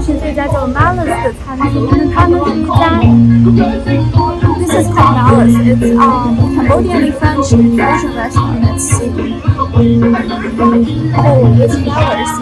是这家叫 Malice 的餐厅，那它呢是一家 This is called Malice. It's Cambodian French fusion restaurant. Let's see. Oh, it's flowers.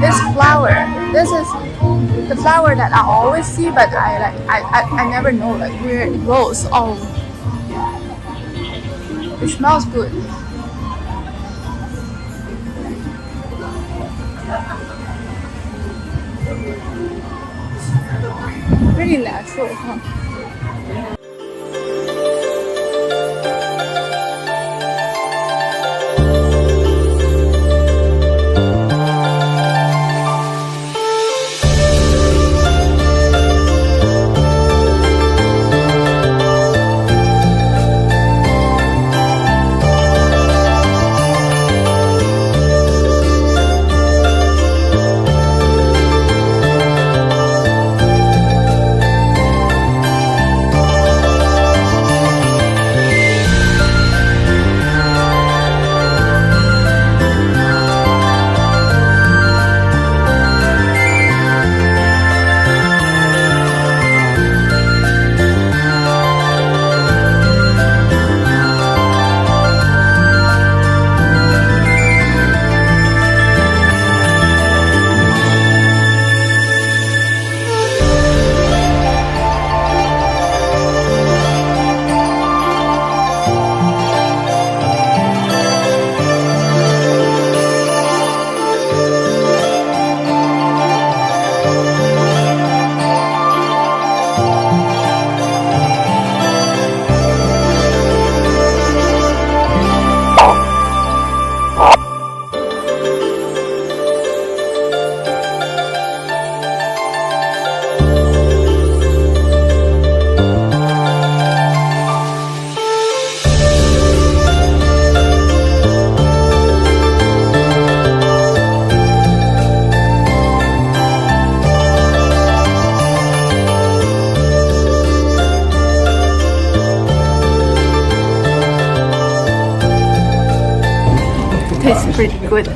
This flower. This is the flower that I always see, but I never know like where it grows. Oh, it smells good. Really natural, huh? Tastes pretty good.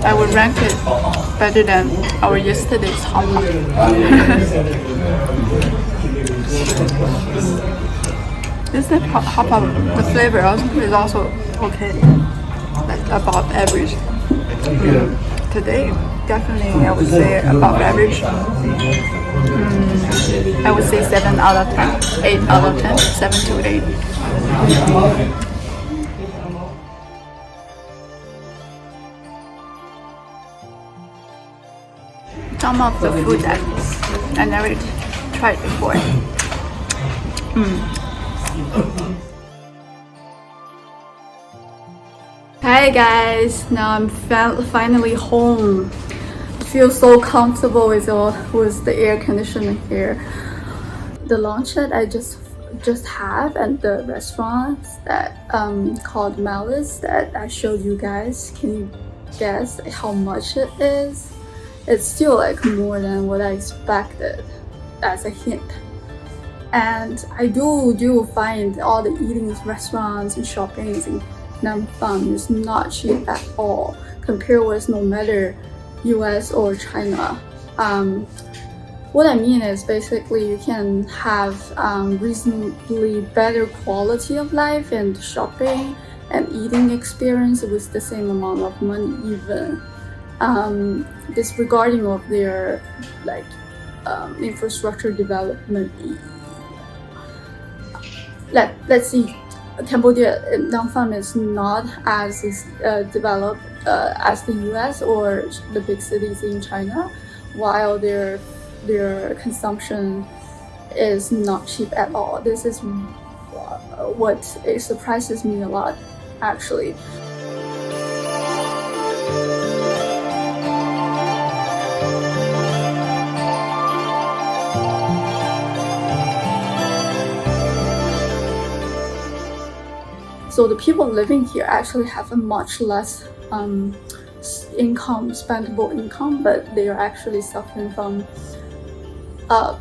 I would rank it better than our yesterday's hot pot. This is hot pot. The flavor is also okay, like above average. Today, definitely I would say above average. I would say 7 out of 10, 8 out of 10, 7 to 8. Some of the food that I never tried before. Hi guys, now I'm finally home. I feel so comfortable with the air conditioning here. The lunch that I just have at the restaurant that called Malice that I showed you guys. Can you guess how much it is? It's still like more than what I expected as a hint. And I do find all the eating restaurants and shoppings in Phnom Penh is not cheap at all compared with no matter US or China. What I mean is basically you can have reasonably better quality of life and shopping and eating experience with the same amount of money even. Disregarding of their like infrastructure development. Let's see, Cambodia, Phnom Penh is not as developed as the US or the big cities in China, while their consumption is not cheap at all. This is what it surprises me a lot, actually. So the people living here actually have a much less spendable income, but they are actually suffering from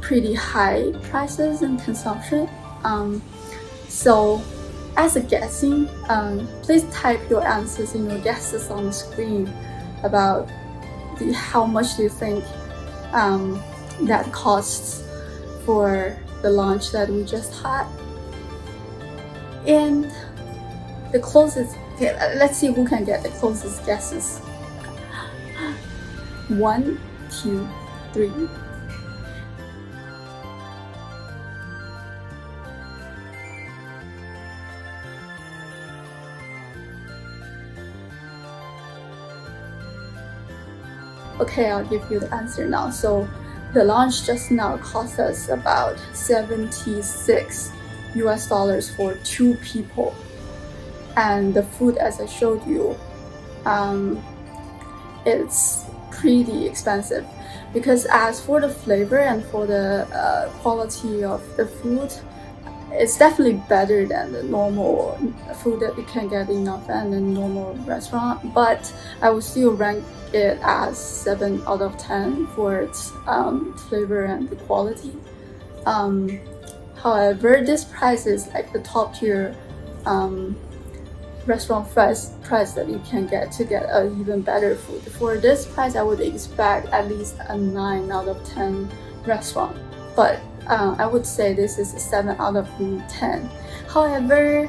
pretty high prices and consumption. So as a guessing, please type your answers in your guesses on the screen about how much do you think that costs for the lunch that we just had? And the closest, okay, let's see who can get the closest guesses. 1, 2, 3. Okay, I'll give you the answer now. So the lunch just now cost us about $76 for 2 people. And the food, as I showed you, it's pretty expensive, because as for the flavor and for the quality of the food, it's definitely better than the normal food that you can get in Phnom Penh in a normal restaurant, but I would still rank it as 7 out of 10 for its flavor and the quality. However, this price is like the top tier restaurant price that you can get to get a even better food. For this price, I would expect at least a 9 out of 10 restaurant, but I would say this is a 7 out of 10. However,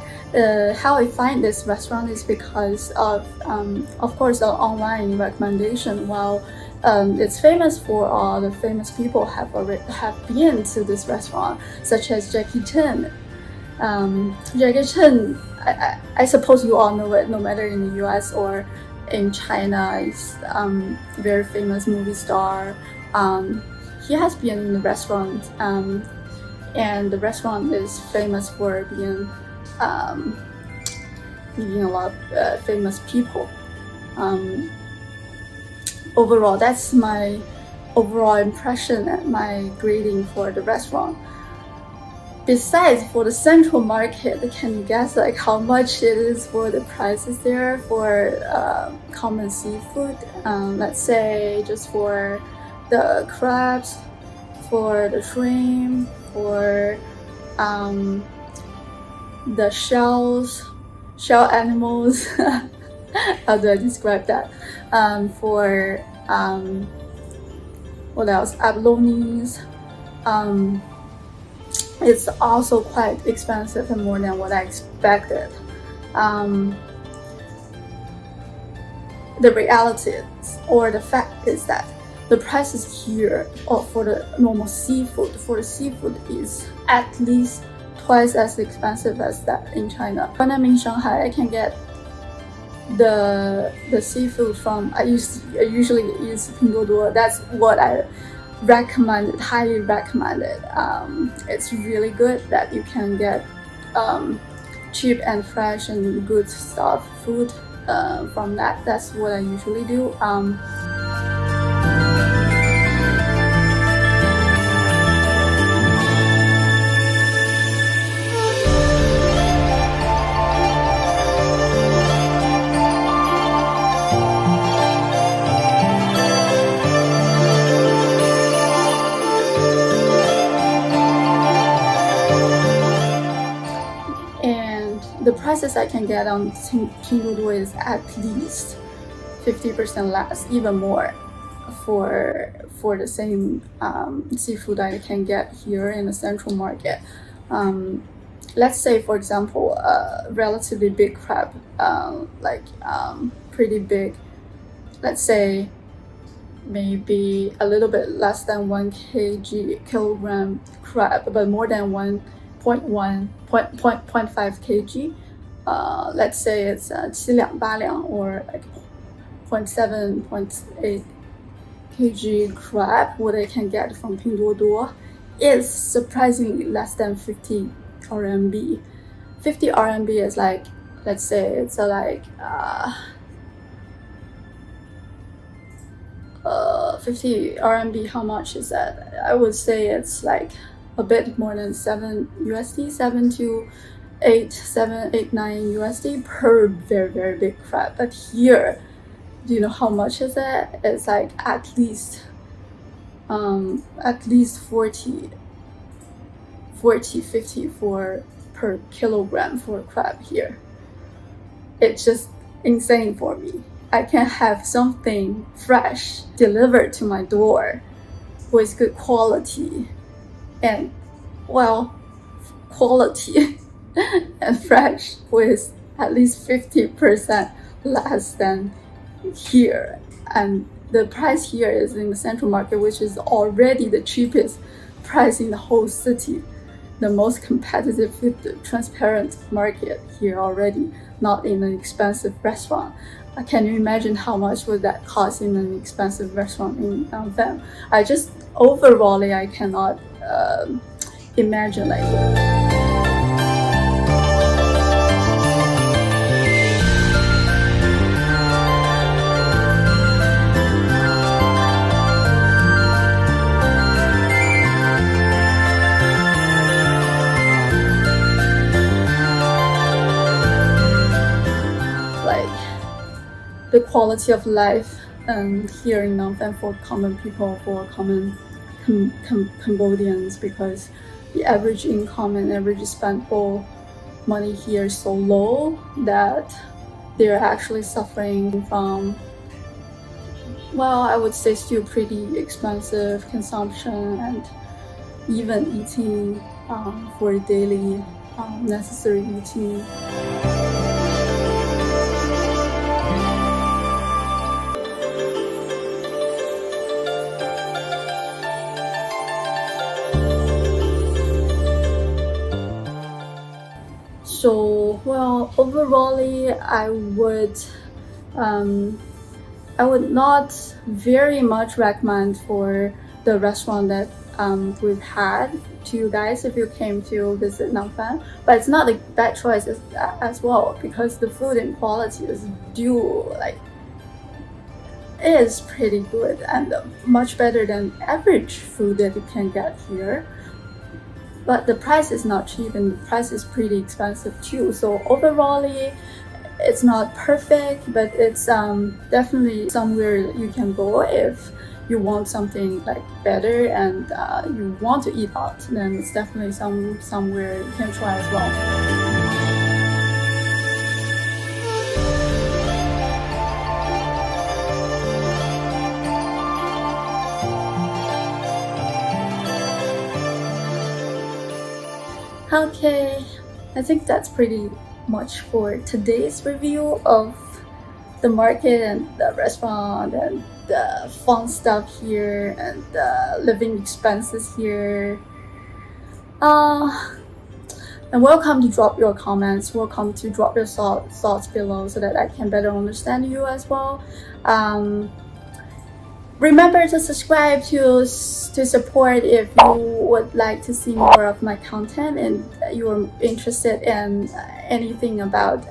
how I find this restaurant is because of course, the online recommendation. While it's famous for all the famous people have been to this restaurant, such as Jackie Chan. Jackie Chan, I suppose you all know it, no matter in the US or in China. He's very famous movie star. He has been in the restaurant, and the restaurant is famous for being meeting a lot of famous people. Overall, that's my overall impression and my grading for the restaurant. Besides, for the central market, can you guess like how much it is for the prices there for common seafood? Let's say just for the crabs, for the shrimp, for the shell animals. How do I describe that? For what else? Abalones. It's also quite expensive and more than what I expected. The reality is, or the fact is that the prices here for the normal seafood, is at least twice as expensive as that in China. When I'm in Shanghai, I can get the seafood from, I usually use Pinduoduo. That's what I highly recommended. It's really good that you can get cheap and fresh and good food from that. That's what I usually do. The prices I can get on Pinduoduo is at least 50% less, even more, for the same seafood I can get here in the central market. Let's say, for example, a relatively big crab, pretty big. Let's say maybe a little bit less than 1 kilogram crab, but more than 0.5 kg. Let's say it's 7-8两 or like 0.7, 0.8 kg crab. What I can get from Pinduoduo is surprisingly less than 50 RMB. 50 RMB is like, let's say it's like 50 RMB. How much is that? I would say it's like a bit more than $7, 7 to 8, 9 USD per very, very big crab. But here, do you know how much is it? It's like at least 40, 50 per kilogram for crab here. It's just insane for me. I can have something fresh delivered to my door with good quality and, well, quality and fresh with at least 50% less than here. And the price here is in the central market, which is already the cheapest price in the whole city, the most competitive, transparent market here already, not in an expensive restaurant. Can you imagine how much would that cost in an expensive restaurant in Phnom Penh? I just overall I cannot imagine like. The quality of life here in Phnom Penh for common people, for common Cambodians, because the average income and average spendable money here is so low that they're actually suffering from, well, I would say still pretty expensive consumption and even eating for daily necessary eating. So, well, overall, I would not very much recommend for the restaurant that we've had to you guys if you came to visit Phnom Penh. But it's not a bad choice as well, because the food and quality is pretty good and much better than average food that you can get here. But the price is not cheap and the price is pretty expensive too. So overall, it's not perfect, but it's definitely somewhere you can go if you want something like better and you want to eat out. Then it's definitely somewhere you can try as well. Okay, I think that's pretty much for today's review of the market and the restaurant and the fun stuff here and the living expenses here. And welcome to drop your comments. Welcome to drop your thoughts below so that I can better understand you as well. Remember to subscribe to support if you would like to see more of my content and you're interested in anything about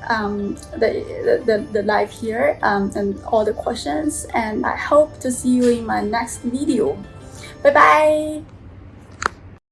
the life here and all the questions. And I hope to see you in my next video. Bye bye.